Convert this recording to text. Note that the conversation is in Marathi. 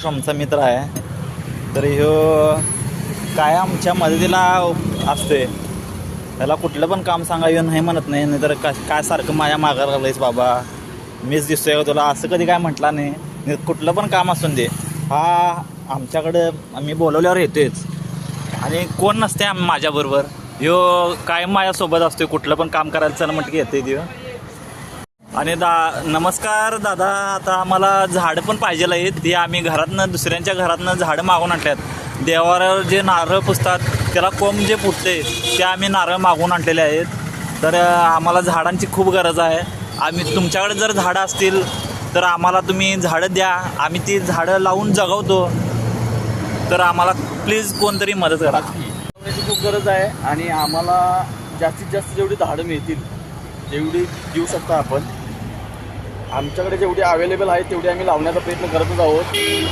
वर्ष आमचा मित्र आहे. तर ह्यो काय आमच्या मदतीला असते. त्याला कुठलं पण काम सांगायला नाही म्हणत नाही. नाहीतर काय सारखं माझ्या मागायला लागलंयस बाबा, मीच दिसतोय का तुला, असं कधी काय म्हटला नाही. कुठलं पण काम असून दे, हा आमच्याकडं आम्ही बोलवल्यावर येतेच. आणि कोण नसते माझ्याबरोबर, ह्यो कायम माझ्यासोबत असतोय. कुठलं पण काम करायला चला म्हटलं की येते त्यो. आणि नमस्कार दादा, आता आम्हाला झाडं पण पाहिजे आहेत. ते आम्ही घरातनं दुसऱ्यांच्या घरातनं झाडं मागून आणल्यात. देवावर जे नारळ पुजतात त्याला कोंब जे फुटते ते आम्ही नारळ मागून आणलेले आहेत. तर आम्हाला झाडांची खूप गरज आहे. आम्ही तुमच्याकडे जर झाडं असतील तर आम्हाला तुम्ही झाडं द्या, आम्ही ती झाडं लावून जगवतो. तर आम्हाला प्लीज कोणतरी मदत करा. त्याची खूप गरज आहे आणि आम्हाला जास्तीत जास्त जेवढी झाडं मिळतील तेवढी देऊ शकता आपण. आमच्याकडे जेवढी अवेलेबल आहेत तेवढी आम्ही लावण्याचा प्रयत्न करतच आहोत.